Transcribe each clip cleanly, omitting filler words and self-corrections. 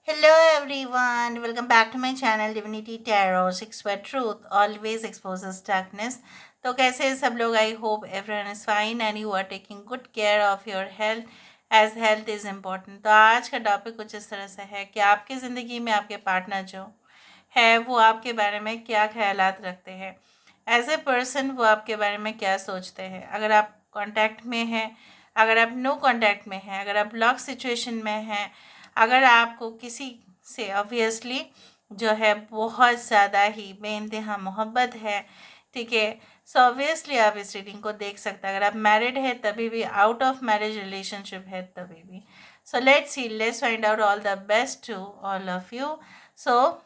Hello everyone, welcome back to my channel Divinity Tarot 6 Word Truth always exposes darkness. तो कैसे हैं सब लोग? I hope everyone is fine and you are taking good care of your health as health is important. तो आज का topic कुछ इस तरह से है कि आपकी ज़िंदगी में आपके पार्टनर जो है वो आपके बारे में क्या ख्यालात रखते हैं, एज ए पर्सन वो आपके बारे में क्या सोचते हैं। अगर आप कांटेक्ट में हैं, अगर आप नो कांटेक्ट में हैं, अगर आप ब्लॉक सिचुएशन में हैं, अगर आपको किसी से ऑब्वियसली जो है बहुत ज़्यादा ही बेइंतहा मोहब्बत है, ठीक है, सो ऑब्वियसली आप इस रीडिंग को देख सकते हैं। अगर आप मैरिड है तभी भी, आउट ऑफ मैरिज रिलेशनशिप है तभी भी। So let's see, let's find out all the best to all of you. So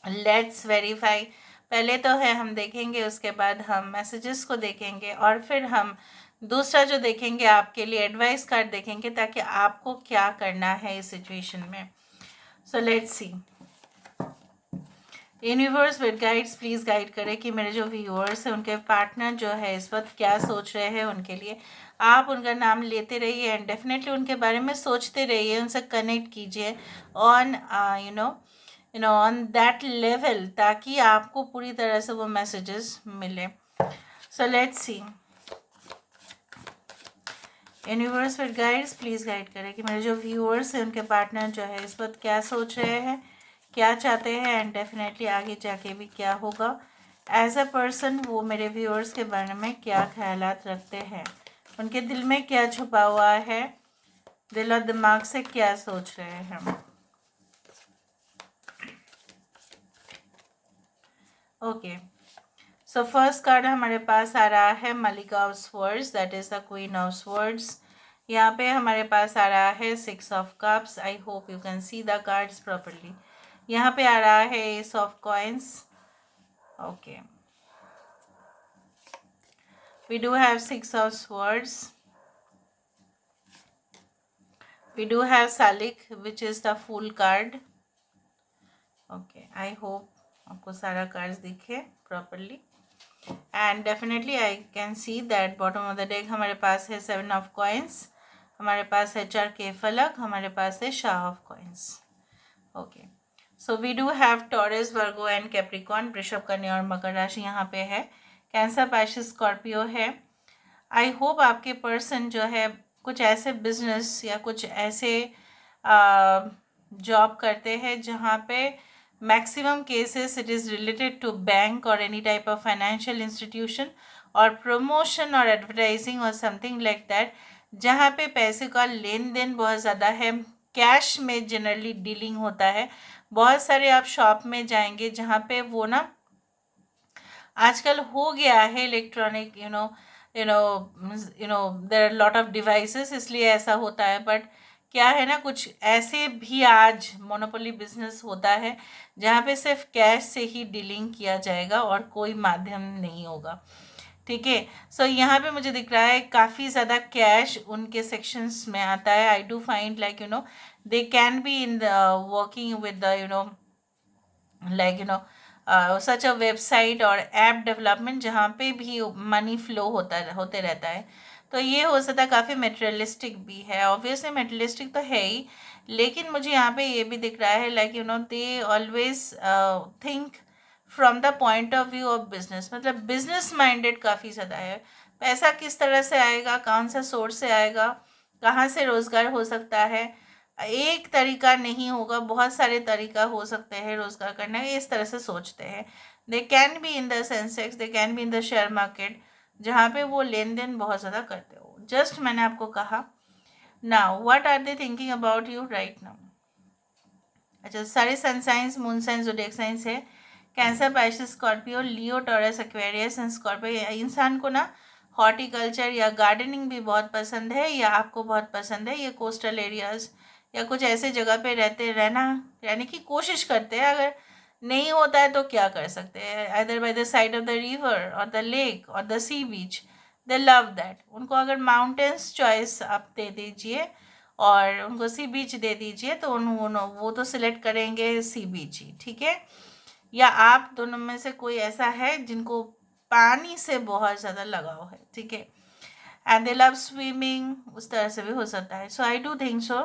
let's verify. पहले तो है हम देखेंगे, उसके बाद हम मैसेजेस को देखेंगे और फिर हम दूसरा जो देखेंगे आपके लिए एडवाइस कार्ड देखेंगे ताकि आपको क्या करना है इस सिचुएशन में। सो let's C, universe with guides please guide करें कि मेरे जो व्यूअर्स हैं उनके पार्टनर जो है इस वक्त क्या सोच रहे हैं उनके लिए। आप उनका नाम लेते रहिए एंड डेफिनेटली उनके बारे में सोचते रहिए, उनसे कनेक्ट कीजिए ऑन ऑन दैट लेवल, ताकि आपको पूरी तरह से वो मैसेजेस मिले। सो let's C, universe with guides please guide करें कि मेरे जो व्यूअर्स हैं उनके पार्टनर जो है इस वक्त क्या सोच रहे हैं, क्या चाहते हैं एंड डेफिनेटली आगे जाके भी क्या होगा। एज अ पर्सन वो मेरे व्यूअर्स के बारे में क्या ख्यालात रखते हैं, उनके दिल में क्या छुपा हुआ है, दिल और दिमाग से क्या सोच रहे हैं। ओके, सो फर्स्ट कार्ड हमारे पास आ रहा है मलिका of swords, that is the queen of swords. यहाँ पे हमारे पास आ रहा है 6 of cups. I hope you can see the cards properly. यहाँ पे आ रहा है ace of coins. Okay, we do have 6 of swords, we do have सालिक which is the fool card. Okay, I hope आपको सारा कार्ड्स दिखे properly and definitely I can see that bottom of the deck हमारे पास है 7 of coins, हमारे पास है चार के फलक, हमारे पास है शाह of coins. Okay, so we do have Taurus, Virgo and Capricorn, वृषभ, कन्या और मकर राशि यहाँ पे है। कैंसर, पाइसेस, स्कॉर्पियो है। आई होप आपके पर्सन जो है कुछ ऐसे बिजनेस या कुछ ऐसे जॉब करते हैं जहाँ पे maximum cases it is related to bank और any type of financial institution और प्रमोशन और एडवर्टाइजिंग और समथिंग लाइक दैट, जहाँ पे पैसे का लेन देन बहुत ज़्यादा है। कैश में जनरली डीलिंग होता है। बहुत सारे आप शॉप में जाएंगे जहाँ पे वो ना आजकल हो गया है electronic, you know there are lot of devices, इसलिए ऐसा होता है। बट क्या है ना, कुछ ऐसे भी आज मोनोपोली बिजनेस होता है जहाँ पे सिर्फ कैश से ही डीलिंग किया जाएगा और कोई माध्यम नहीं होगा, ठीक है। सो यहाँ पे मुझे दिख रहा है काफ़ी ज़्यादा कैश उनके सेक्शंस में आता है। I do find like they can be in the working with the like such a website और ऐप डेवलपमेंट जहाँ पे भी मनी फ्लो होते रहता है। तो ये हो सकता है काफ़ी मेटेरियलिस्टिक भी है, ऑब्वियसली मेटेरियलिस्टिक तो है ही, लेकिन मुझे यहाँ पे ये भी दिख रहा है like they always think from the point of view of business, मतलब बिजनेस माइंडेड काफ़ी ज़्यादा है। पैसा किस तरह से आएगा, कौन सा सोर्स से आएगा, कहाँ से रोज़गार हो सकता है, एक तरीका नहीं होगा, बहुत सारे तरीका हो सकते हैं रोज़गार करने के, इस तरह से सोचते हैं। They can be in the Sensex, they can be in the share market जहाँ पे वो लेन देन बहुत ज़्यादा करते हो। जस्ट मैंने आपको कहा now what are they thinking about you right now. अच्छा, सारे sun science, moon science, zodiac science है। Cancer, Pisces, Scorpio, Leo, Taurus, Aquarius and Scorpio. इंसान को ना हॉर्टिकल्चर या गार्डनिंग भी बहुत पसंद है, या आपको बहुत पसंद है ये कोस्टल एरियाज़ या कुछ ऐसे जगह पे रहने की कोशिश करते हैं। अगर नहीं होता है तो क्या कर सकते हैं, either by the side of the river और द लेक और the sea beach, they love that. उनको अगर माउंटेन्स चॉइस आप दे दीजिए और उनको सी बीच दे दीजिए तो वो तो सिलेक्ट करेंगे सी बीच ही, ठीक है। या आप दोनों में से कोई ऐसा है जिनको पानी से बहुत ज़्यादा लगाव है, ठीक है, एंड दे लव स्विमिंग, उस तरह से भी हो सकता है। सो आई डू थिंक सो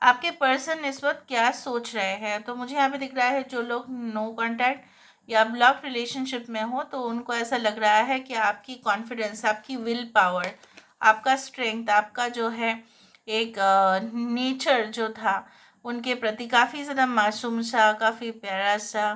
आपके पर्सन इस वक्त क्या सोच रहे हैं। तो मुझे यहाँ पे दिख रहा है जो लोग नो कांटेक्ट या ब्लॉक रिलेशनशिप में हो, तो उनको ऐसा लग रहा है कि आपकी कॉन्फिडेंस, आपकी विल पावर, आपका स्ट्रेंथ, आपका जो है एक नेचर जो था उनके प्रति काफ़ी ज़्यादा मासूम सा, काफ़ी प्यारा सा,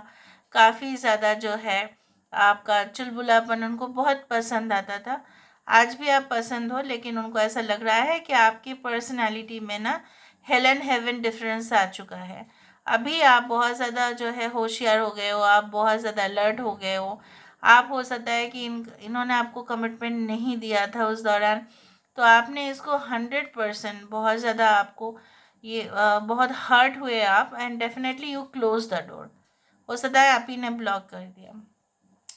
काफ़ी ज़्यादा जो है आपका चुलबुलापन उनको बहुत पसंद आता था। आज भी आप पसंद हो, लेकिन उनको ऐसा लग रहा है कि आपकी पर्सनालिटी में ना हेल एंड हेवन डिफरेंस आ चुका है। अभी आप बहुत ज़्यादा जो है होशियार हो गए हो, आप बहुत ज़्यादा अलर्ट हो गए हो। आप हो सकता है कि इन्होंने आपको कमिटमेंट नहीं दिया था उस दौरान, तो आपने इसको 100% बहुत ज़्यादा आपको ये बहुत हर्ट हुए आप, and definitely you close the door. हो सकता है आप ही ने ब्लॉक कर दिया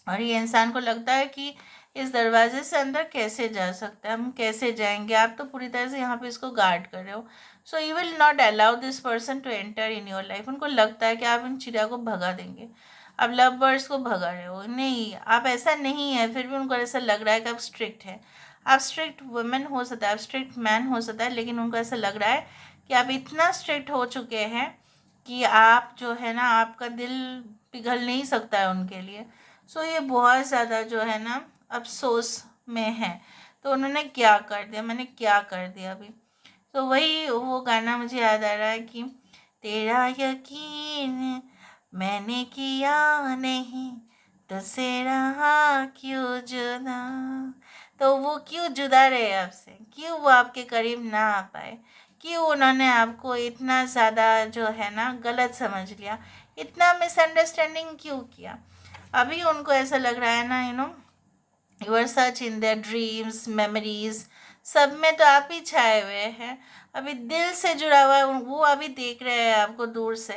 और ये इंसान को लगता है कि इस दरवाजे से अंदर कैसे जा सकते हैं, हम कैसे जाएंगे। आप तो पूरी तरह से यहाँ पे इसको गार्ड कर रहे हो। So you will not allow this person to enter in your life. उनको लगता है कि आप इन चिड़िया को भगा देंगे, आप लव बर्ड्स को भगा रहे हो। नहीं, आप ऐसा नहीं है। फिर भी उनको ऐसा लग रहा है कि आप स्ट्रिक्ट हैं। आप स्ट्रिक्ट वुमेन हो सकता है, आप स्ट्रिक्ट मैन हो सकता है, लेकिन उनको ऐसा लग रहा है कि आप इतना स्ट्रिक्ट हो चुके हैं कि आप जो है ना, आपका दिल पिघल नहीं सकता है उनके लिए। सो ये बहुत ज़्यादा जो है ना अफसोस में है। तो उन्होंने क्या कर दिया, मैंने क्या कर दिया अभी। तो वही वो गाना मुझे याद आ रहा है कि तेरा यकीन मैंने किया नहीं, तुझसे रहा क्यों जुदा। तो वो क्यों जुदा रहे आपसे, क्यों वो आपके करीब ना आ पाए, क्यों उन्होंने आपको इतना ज़्यादा जो है ना गलत समझ लिया, इतना मिसअंडरस्टैंडिंग क्यों किया। अभी उनको ऐसा लग रहा है ना, you are such in their dreams, memories, सब में तो आप ही छाए हुए हैं। अभी दिल से जुड़ा हुआ है वो, अभी देख रहे हैं आपको दूर से।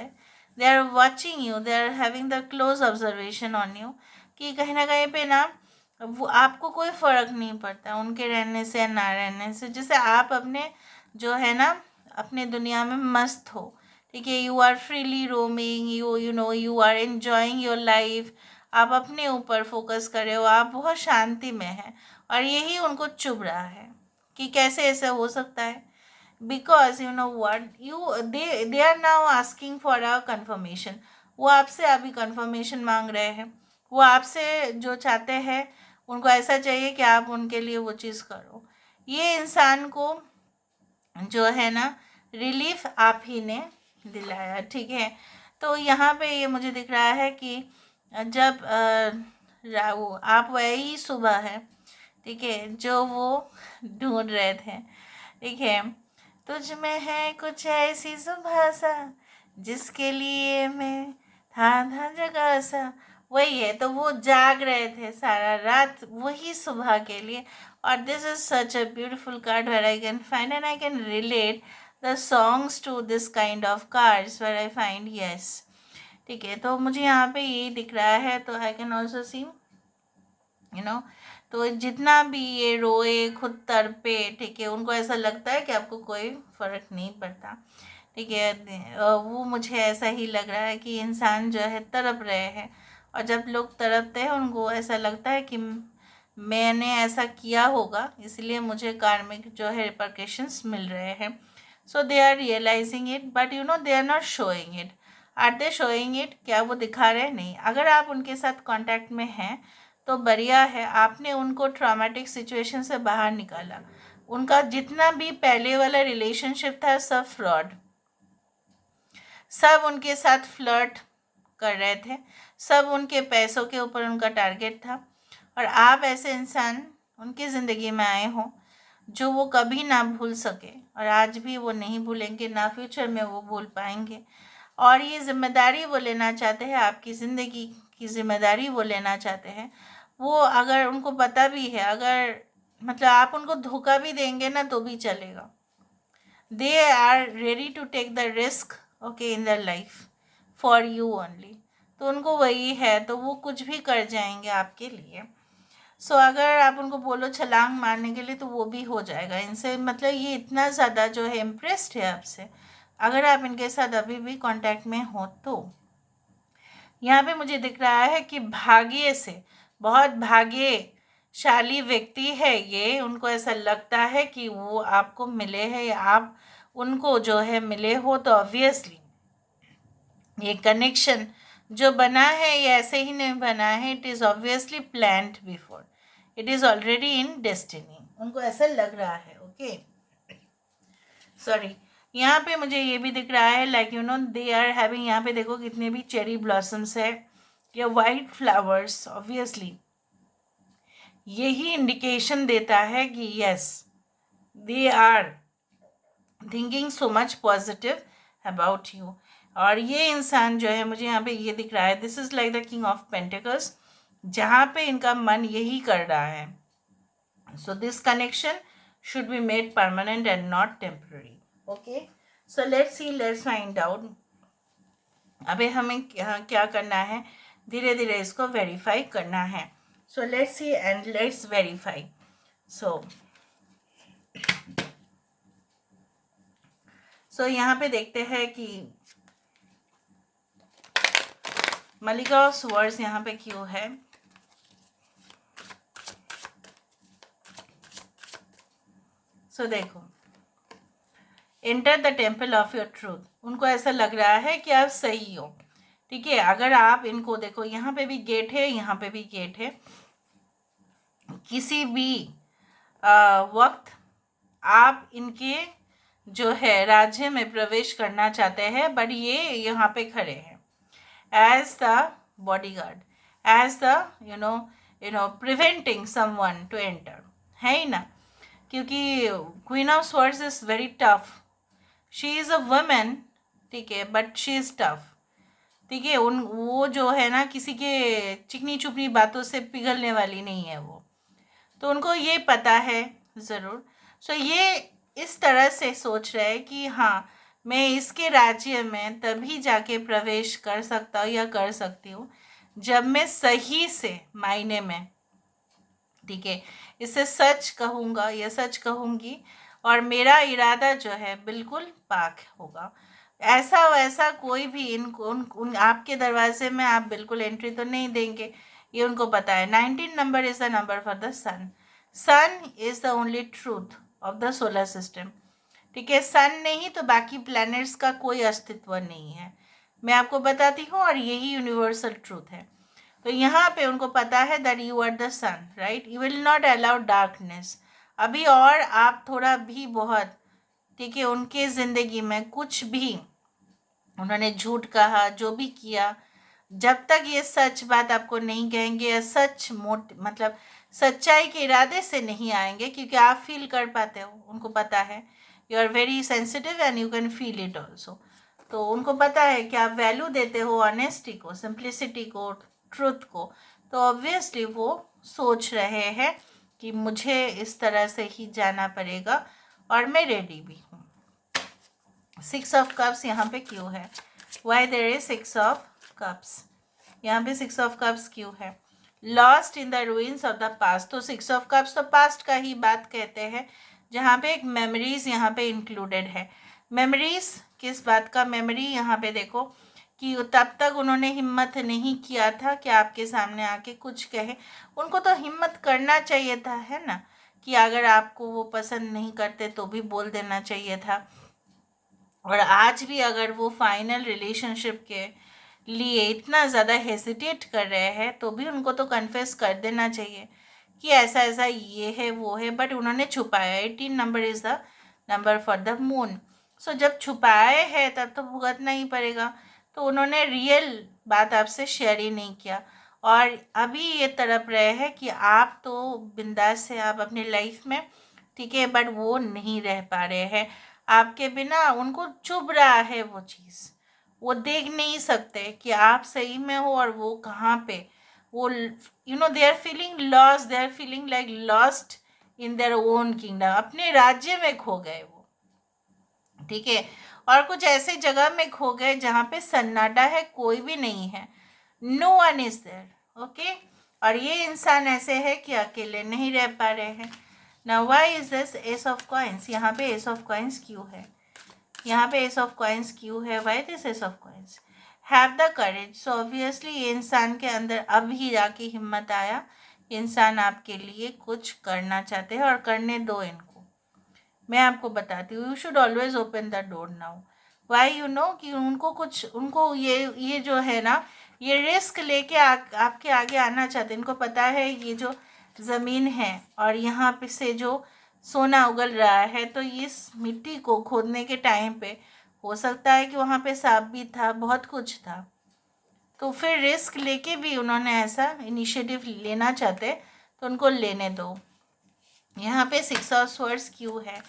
They are watching you, they are having the close observation on you, कि कहीं ना कहीं पे ना वो आपको कोई फ़र्क नहीं पड़ता उनके रहने से या ना रहने से। जैसे आप अपने जो है ना अपने दुनिया में मस्त हो, ठीक है, you are freely roaming, you know you are enjoying your life, आप अपने ऊपर फोकस कर रहे हो, आप बहुत शांति में हैं। और यही उनको चुभ रहा है कि कैसे ऐसा हो सकता है। Because you know what you they are now asking for a confirmation. वो आपसे अभी कंफर्मेशन मांग रहे हैं। वो आपसे जो चाहते हैं, उनको ऐसा चाहिए कि आप उनके लिए वो चीज़ करो। ये इंसान को जो है ना रिलीफ आप ही ने दिलाया, ठीक है। तो यहाँ पे ये मुझे दिख रहा है कि जब वो आप वही सुबह है, ठीक है, जो वो ढूंढ रहे थे, ठीक है। तुझ में है कुछ ऐसी सुबह सा जिसके लिए मैं था जगह सा। वही है, तो वो जाग रहे थे सारा रात वही सुबह के लिए। और this is such a beautiful card where I can find and I can relate the songs to this kind of cards where I find yes, ठीक है। तो मुझे यहाँ पे ये दिख रहा है, तो आई कैन ऑल्सो सी तो जितना भी ये रोए खुद तड़पे, ठीक है, उनको ऐसा लगता है कि आपको कोई फर्क नहीं पड़ता, ठीक है। वो मुझे ऐसा ही लग रहा है कि इंसान जो है तड़प रहे हैं, और जब लोग तड़पते हैं उनको ऐसा लगता है कि मैंने ऐसा किया होगा, इसलिए मुझे कार्मिक जो है रिपरकेशंस मिल रहे हैं। So they are realizing it, but they are not showing it. Are they showing it? क्या वो दिखा रहे हैं? नहीं। अगर आप उनके साथ कांटेक्ट में हैं तो बढ़िया है, आपने उनको ट्रॉमेटिक सिचुएशन से बाहर निकाला। उनका जितना भी पहले वाला रिलेशनशिप था सब फ्रॉड, सब उनके साथ फ्लर्ट कर रहे थे, सब उनके पैसों के ऊपर उनका टारगेट था। और आप ऐसे इंसान उनकी ज़िंदगी में आए हो जो वो कभी ना भूल सके, और आज भी वो नहीं भूलेंगे, ना फ्यूचर में वो भूल पाएंगे। और ये जिम्मेदारी वो लेना चाहते हैं, आपकी ज़िंदगी की जिम्मेदारी वो लेना चाहते हैं। वो अगर उनको पता भी है, अगर आप उनको धोखा भी देंगे ना तो भी चलेगा। They are ready to take the risk, okay, in the life for you only. तो उनको वही है, तो वो कुछ भी कर जाएंगे आपके लिए। सो अगर आप उनको बोलो छलांग मारने के लिए तो वो भी हो जाएगा इनसे। ये इतना ज़्यादा जो है इम्प्रेस्ड है आपसे, अगर आप इनके साथ अभी भी कांटेक्ट में हो तो। यहाँ पे मुझे दिख रहा है कि भाग्य से, बहुत भाग्यशाली व्यक्ति है ये। उनको ऐसा लगता है कि वो आपको मिले हैं, या आप उनको जो है मिले हो, तो ऑब्वियसली ये कनेक्शन जो बना है ये ऐसे ही नहीं बना है, it is obviously planned before, it is already in destiny, उनको ऐसा लग रहा है। ओके, सॉरी, यहाँ पे मुझे ये भी दिख रहा है लाइक दे आर हैविंग, यहाँ पे देखो कितने भी चेरी ब्लॉसम्स है या वाइट फ्लावर्स, ऑब्वियसली यही इंडिकेशन देता है कि yes they are thinking so much positive about you. और ये इंसान जो है मुझे यहाँ पे ये दिख रहा है, this is like the king of pentacles, जहाँ पे इनका मन यही कर रहा है। So this connection should be made permanent and not temporary. Okay, so let's see, let's find out. अभी हमें क्या करना है, धीरे धीरे इसको वेरीफाई करना है। So let's see and let's verify. So यहाँ पे देखते हैं कि मलिका ऑफ स्वर्ड्स यहाँ पे क्यों है। सो देखो, enter the temple of your truth, उनको ऐसा लग रहा है कि आप सही हो। ठीक है, अगर आप इनको देखो, यहाँ पे भी गेट है, यहाँ पे भी गेट है, किसी भी वक्त आप इनके जो है राज्य में प्रवेश करना चाहते हैं, बट ये यहाँ पे खड़े हैं as the bodyguard, as the preventing someone to enter, है ही ना, क्योंकि queen of swords is very tough, she is a woman, ठीक है, बट शी इज़ टफ, ठीक है, वो जो है ना किसी के चिकनी चुपनी बातों से पिघलने वाली नहीं है वो, तो उनको ये पता है ज़रूर। सो ये इस तरह से सोच रहे हैं कि हाँ, मैं इसके राज्य में तभी जाके प्रवेश कर सकता हूँ या कर सकती हूँ जब मैं सही से मायने में, ठीक है, इसे सच कहूँगा या सच कहूँगी और मेरा इरादा जो है बिल्कुल पाक होगा। ऐसा वैसा कोई भी उन आपके दरवाजे में आप बिल्कुल एंट्री तो नहीं देंगे, ये उनको पता है। 19 number is the number for the sun, sun is the only truth of the solar system, ठीक है, सन नहीं तो बाकी प्लैनेट्स का कोई अस्तित्व नहीं है, मैं आपको बताती हूँ, और यही यूनिवर्सल ट्रूथ है। तो यहाँ पे उनको पता है that you are the sun, right, you will not allow darkness. अभी और आप थोड़ा भी बहुत, ठीक है, उनके ज़िंदगी में कुछ भी उन्होंने झूठ कहा, जो भी किया, जब तक ये सच बात आपको नहीं कहेंगे या सच मतलब सच्चाई के इरादे से नहीं आएंगे, क्योंकि आप फील कर पाते हो, उनको पता है, you are very sensitive and you can feel it also. तो उनको पता है कि आप वैल्यू देते हो ऑनेस्टी को, सिंप्लिसिटी को, ट्रुथ को, तो ऑब्वियसली वो सोच रहे हैं कि मुझे इस तरह से ही जाना पड़ेगा और मैं रेडी भी हूँ। 6 ऑफ कप्स यहाँ पे क्यों है, why there is 6 of cups, यहाँ पे 6 ऑफ कप्स क्यों है, lost in the ruins of the past. तो 6 ऑफ कप्स तो पास्ट का ही बात कहते हैं, जहाँ पे एक मेमोरीज यहाँ पे इंक्लूडेड है। मेमोरीज किस बात का, मेमोरी यहाँ पे देखो कि तब तक उन्होंने हिम्मत नहीं किया था कि आपके सामने आके कुछ कहे, उनको तो हिम्मत करना चाहिए था, है ना, कि अगर आपको वो पसंद नहीं करते तो भी बोल देना चाहिए था। और आज भी अगर वो फाइनल रिलेशनशिप के लिए इतना ज़्यादा हेसिटेट कर रहे हैं तो भी उनको तो कन्फेस कर देना चाहिए कि ऐसा ऐसा ये है वो है, बट उन्होंने छुपाया। 18 number is the number for the moon. So जब छुपाए हैं तब तो भुगतना ही पड़ेगा, तो उन्होंने रियल बात आपसे शेयर ही नहीं किया और अभी ये तड़प रहे हैं कि आप तो बिंदास है, आप अपनी लाइफ में, ठीक है, बट वो नहीं रह पा रहे हैं आपके बिना, उनको चुभ रहा है वो चीज़, वो देख नहीं सकते कि आप सही में हो और वो कहाँ पे, वो they are feeling lost, they are feeling like lost in their own kingdom, अपने राज्य में खो गए वो, ठीक है, और कुछ ऐसे जगह में खो गए जहाँ पे सन्नाटा है, कोई भी नहीं है, no one is there. Okay, और ये इंसान ऐसे है कि अकेले नहीं रह पा रहे हैं। Now why is this S of coins, यहाँ पे एस ऑफ कॉइंस क्यों है, यहाँ पे एस ऑफ कॉइंस क्यों है, why this S of coins, have the courage. So obviously ये इंसान के अंदर अब ही जाके हिम्मत आया, इंसान आपके लिए कुछ करना चाहते हैं और करने दो इनको, मैं आपको बताती हूँ, you should always open the door now. Why you know कि उनको ये जो है ना, ये रिस्क लेके आपके आगे आना चाहते हैं। इनको पता है ये जो ज़मीन है और यहाँ पे से जो सोना उगल रहा है, तो इस मिट्टी को खोदने के टाइम पे हो सकता है कि वहाँ पे सांप भी था, बहुत कुछ था। तो फिर रिस्क लेके भी उन्होंने ऐसा इनिशिएटिव लेना चाहते, तो उनको लेने दो। यहाँ पे 6 ऑफ स्वर्ड्स क्यों है?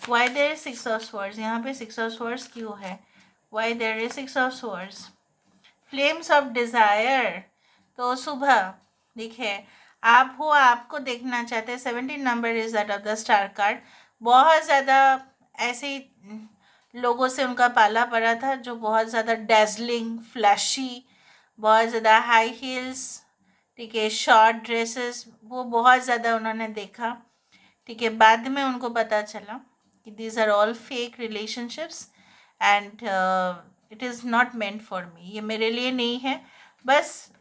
Why there is 6 of swords? यहाँ पे 6 ऑफ स्वर्ड्स क्यों है? Why there is 6 of swords? Flames of desire. तो सुबह देखिए, आप हो, आपको देखना चाहते हैं। 17 number is that of the star card. बहुत ज़्यादा ऐसे लोगों से उनका पाला पड़ा था जो बहुत ज़्यादा डैज़लिंग, फ्लैशी, बहुत ज़्यादा हाई हील्स, ठीक है, शॉर्ट ड्रेसेस, वो बहुत ज़्यादा उन्होंने देखा। ठीक है, बाद में उनको पता चला कि these are all fake relationships and it is not meant for me. ये मेरे लिए नहीं है। बस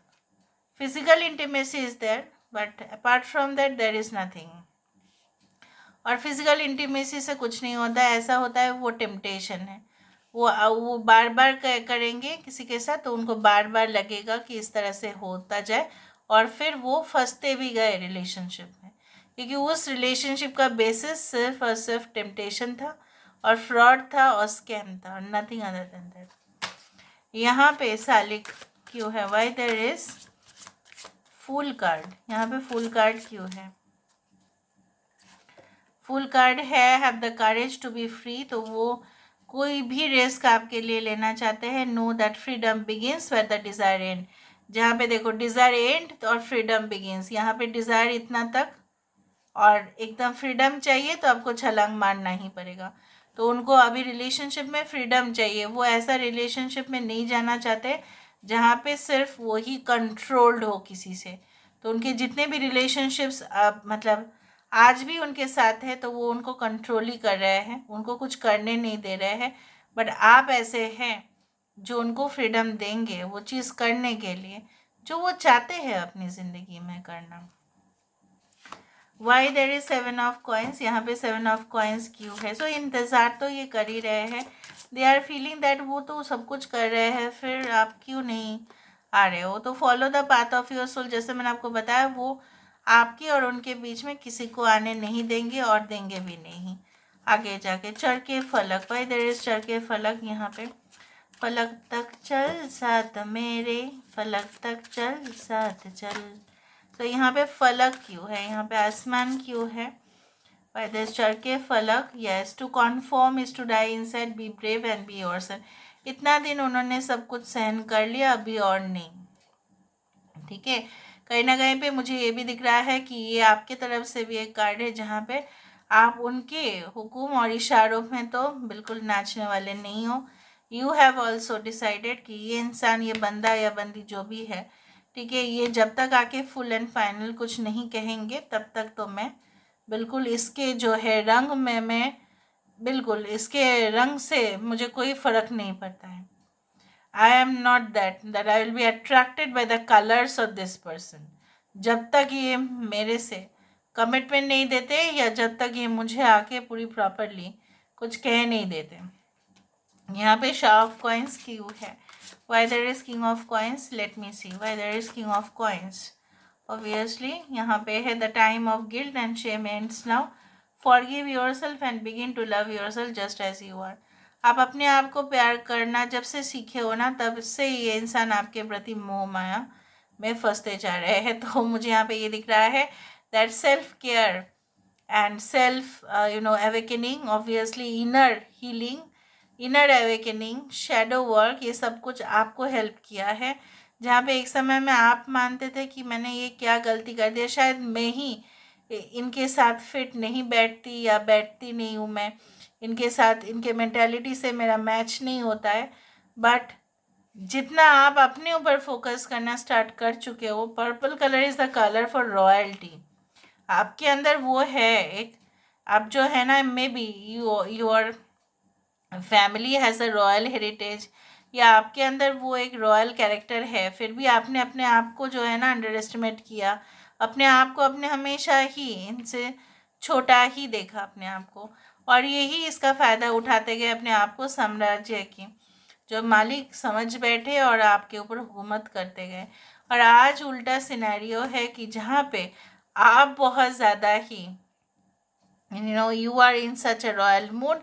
physical intimacy is there, but apart from that there is nothing. और फिजिकल इंटीमेसी से कुछ नहीं होता है, ऐसा होता है वो टेम्पटेशन है। वो बार बार करेंगे किसी के साथ, तो उनको बार बार लगेगा कि इस तरह से होता जाए, और फिर वो फंसते भी गए रिलेशनशिप में, क्योंकि उस रिलेशनशिप का बेसिस सिर्फ और सिर्फ टेम्पटेशन था और फ्रॉड था और स्कैम था, और नथिंग अदर देन दैट। यहाँ पे सालिक क्यों है? Why there is fool card? यहाँ पे फूल कार्ड क्यों है? फुल कार्ड है have the courage to be free. तो वो कोई भी रिस्क आपके लिए लेना चाहते हैं। Know that freedom begins where the desire end. जहाँ पे देखो डिज़ायर एंड और फ्रीडम बिगिंस, यहाँ पे डिज़ायर इतना तक और एकदम फ्रीडम चाहिए, तो आपको छलांग मारना ही पड़ेगा। तो उनको अभी रिलेशनशिप में फ्रीडम चाहिए। वो ऐसा रिलेशनशिप में नहीं जाना चाहते जहाँ पे सिर्फ वही कंट्रोल्ड हो किसी से। तो उनके जितने भी रिलेशनशिप्स मतलब आज भी उनके साथ है, तो वो उनको कंट्रोल ही कर रहे हैं, उनको कुछ करने नहीं दे रहे हैं। बट आप ऐसे हैं जो उनको फ्रीडम देंगे वो चीज़ करने के लिए जो वो चाहते हैं अपनी ज़िंदगी में करना। Why there is 7 of coins? यहाँ पे 7 ऑफ कॉइन्स क्यों है? सो इंतज़ार तो ये कर ही रहे हैं। दे आर फीलिंग दैट वो तो सब कुछ कर रहे हैं, फिर आप क्यों नहीं आ रहे हो? तो follow the path of your soul, जैसे मैंने आपको बताया, वो आपके और उनके बीच में किसी को आने नहीं देंगे और देंगे भी नहीं आगे जाके। चढ़ के फलक, वाई देर इज चढ़ के फलक? यहाँ पे फलक तक चल साथ मेरे, फलक तक चल साथ चल। तो यहाँ पे फलक क्यों है? यहाँ पे आसमान क्यों है? बाय द चढ़ के फलक, yes, to conform is to die inside, be brave and be yourself. इतना दिन उन्होंने सब कुछ सहन कर लिया, अभी और नहीं, ठीक है। कहीं ना कहीं पे मुझे ये भी दिख रहा है कि ये आपके तरफ से भी एक कार्ड है जहाँ पे आप उनके हुक्म और इशारों में तो बिल्कुल नाचने वाले नहीं हो। यू हैव ऑल्सो डिसाइडेड कि ये इंसान, ये बंदा या बंदी जो भी है, ठीक है, ये जब तक आके फुल एंड फाइनल कुछ नहीं कहेंगे तब तक तो मैं बिल्कुल इसके जो है रंग में, मैं बिल्कुल इसके रंग से मुझे कोई फ़र्क नहीं पड़ता है। I am not that I will be attracted by the colors of this person। जब तक ये मेरे से कमिटमेंट नहीं देते या जब तक ये मुझे आके पूरी प्रॉपरली कुछ कह नहीं देते। यहाँ पे शाह ऑफ कॉइन्स क्यों है? Why there is king of coins? Let me see why there is king of coins. Obviously यहाँ पे है the time of guilt and shame ends now, forgive yourself and begin to love yourself just as you are. आप अपने आप को प्यार करना जब से सीखे हो ना, तब से ये इंसान आपके प्रति मोह माया में फंसते जा रहे हैं। तो मुझे यहाँ पे ये दिख रहा है that self care and self awakening, obviously inner healing, inner awakening, shadow work, ये सब कुछ आपको हेल्प किया है। जहाँ पे एक समय में आप मानते थे कि मैंने ये क्या गलती कर दिया, शायद मैं ही इनके साथ फिट नहीं बैठती या बैठती नहीं हूँ, मैं इनके साथ, इनके मेंटालिटी से मेरा मैच नहीं होता है। बट जितना आप अपने ऊपर फोकस करना स्टार्ट कर चुके हो, purple colour is the colour for royalty. आपके अंदर वो है एक, आप जो है ना, may be your family has a royal heritage, या आपके अंदर वो एक रॉयल कैरेक्टर है, फिर भी आपने अपने आप को जो है ना अंडर एस्टिमेट किया, अपने आप को, अपने हमेशा ही इनसे छोटा ही देखा अपने आप को। और यही इसका फ़ायदा उठाते गए अपने आप को साम्राज्य की जो मालिक समझ बैठे और आपके ऊपर हुकूमत करते गए। और आज उल्टा सिनेरियो है कि जहाँ पे आप बहुत ज़्यादा ही you are in such a royal mood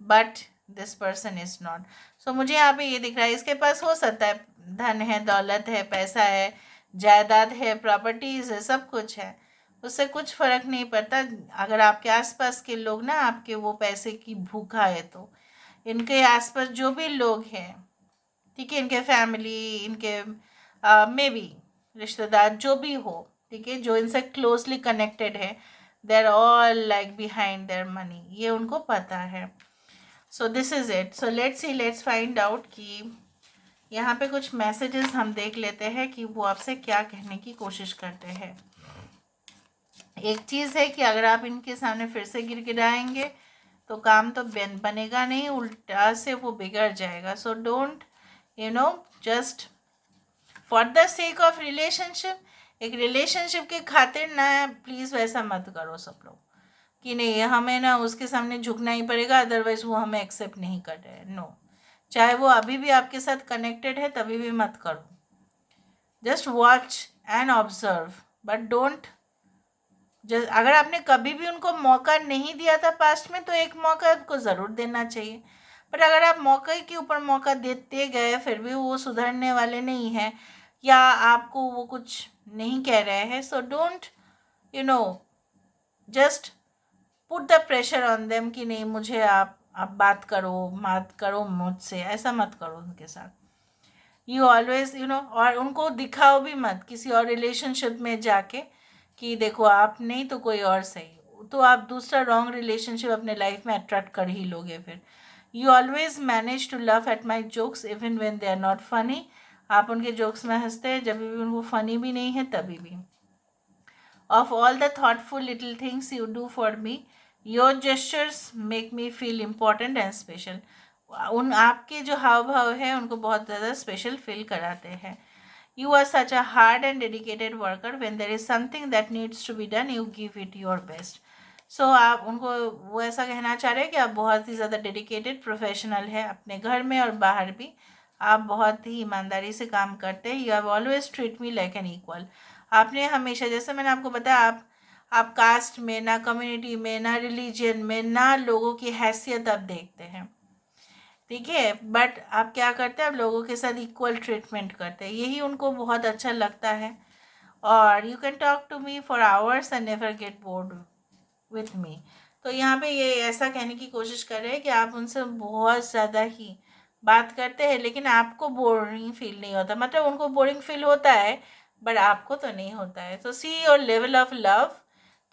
but this person is not. So मुझे यहाँ पे ये दिख रहा है इसके पास हो सकता है धन है, दौलत है, पैसा है, जायदाद है, प्रॉपर्टीज है, सब कुछ है, उससे कुछ फर्क नहीं पड़ता अगर आपके आसपास के लोग ना आपके वो पैसे की भूखा है तो इनके आसपास जो भी लोग हैं, ठीक है, इनके फैमिली, इनके मे बी रिश्तेदार जो भी हो, ठीक है, जो इनसे क्लोजली कनेक्टेड है, they are all like behind their money, ये उनको पता है. So this is it. So let's find out कि यहाँ पे कुछ मैसेजेस हम देख लेते हैं कि वो आपसे क्या कहने की कोशिश करते हैं. एक चीज़ है कि अगर आप इनके सामने फिर से गिड़गिड़ाएंगे तो काम तो बनेगा नहीं, उल्टा से वो बिगड़ जाएगा. So don't just for the sake of relationship, एक रिलेशनशिप के खातिर ना प्लीज़ वैसा मत करो सब लोग कि नहीं हमें ना उसके सामने झुकना ही पड़ेगा अदरवाइज वो हमें एक्सेप्ट नहीं कर रहे. नो, चाहे वो अभी भी आपके साथ कनेक्टेड है तभी भी मत करो. Just watch and observe but don't. अगर आपने कभी भी उनको मौका नहीं दिया था पास्ट में तो एक मौका आपको ज़रूर देना चाहिए. पर अगर आप मौके के ऊपर मौका देते गए फिर भी वो सुधरने वाले नहीं हैं या आपको वो कुछ नहीं कह रहे हैं, so don't just put the pressure on them कि नहीं मुझे आप बात करो मुझसे, ऐसा मत करो उनके साथ. यू ऑलवेज और उनको दिखाओ भी मत किसी और रिलेशनशिप में जाके कि देखो आप नहीं तो कोई और सही, तो आप दूसरा रॉन्ग रिलेशनशिप अपने लाइफ में अट्रैक्ट कर ही लोगे फिर. You always manage to laugh at my jokes even when they are not funny. आप उनके जोक्स में हंसते हैं जब भी उनको फनी भी नहीं है तभी भी. Of all the thoughtful little things you do for me, your gestures make me feel important and special. उन आपके जो हाव भाव है उनको बहुत ज़्यादा स्पेशल फील कराते हैं. You are such a hard and dedicated worker. When there is something that needs to be done, you give it your best. So आप उनको वो ऐसा कहना चाह रहे हैं कि आप बहुत ही ज़्यादा डेडिकेटेड प्रोफेशनल है अपने घर में और बाहर भी. आप बहुत ही ईमानदारी से काम करते हैं. You have always treat me like an equal. आपने हमेशा, जैसे मैंने आपको बताया, आप कास्ट में ना, कम्युनिटी में ना, रिलीजन में ना लोगों की हैसियत आप देखते हैं, ठीक है, बट आप क्या करते हैं, आप लोगों के साथ इक्वल ट्रीटमेंट करते हैं. यही उनको बहुत अच्छा लगता है. और you can talk to me for hours and never get bored with me. तो यहाँ पे ये ऐसा कहने की कोशिश कर रहे हैं कि आप उनसे बहुत ज़्यादा ही बात करते हैं लेकिन आपको बोरिंग फील नहीं होता. मतलब उनको बोरिंग फील होता है बट आपको तो नहीं होता है. तो see your level of love.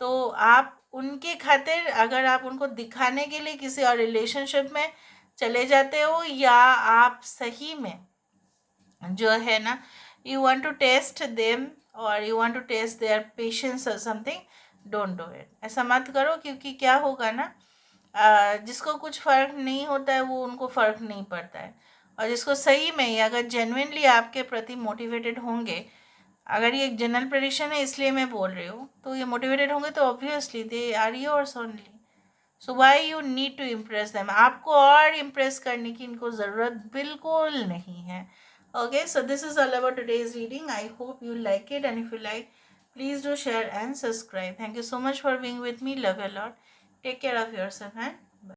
तो आप उनके खातिर अगर आप उनको दिखाने के लिए किसी और रिलेशनशिप में चले जाते हो या आप सही में जो है ना you want to test them और you want to test their patience और समथिंग, डोंट डू इट. ऐसा मत करो क्योंकि क्या होगा ना, जिसको कुछ फ़र्क नहीं होता है वो उनको फ़र्क नहीं पड़ता है. और जिसको सही में ही अगर जेन्युइनली आपके प्रति मोटिवेटेड होंगे, अगर ये एक जनरल प्रेडिक्शन है इसलिए मैं बोल रही हूँ, तो ये मोटिवेटेड होंगे तो obviously they are yours only. So why you need to impress them. आपको और इम्प्रेस करने की इनको ज़रूरत बिल्कुल नहीं है. Okay, so this is all about today's reading. I hope you like it and if you like please do share and subscribe. Thank you so much for being with me. Love you a lot. Take care of yourself and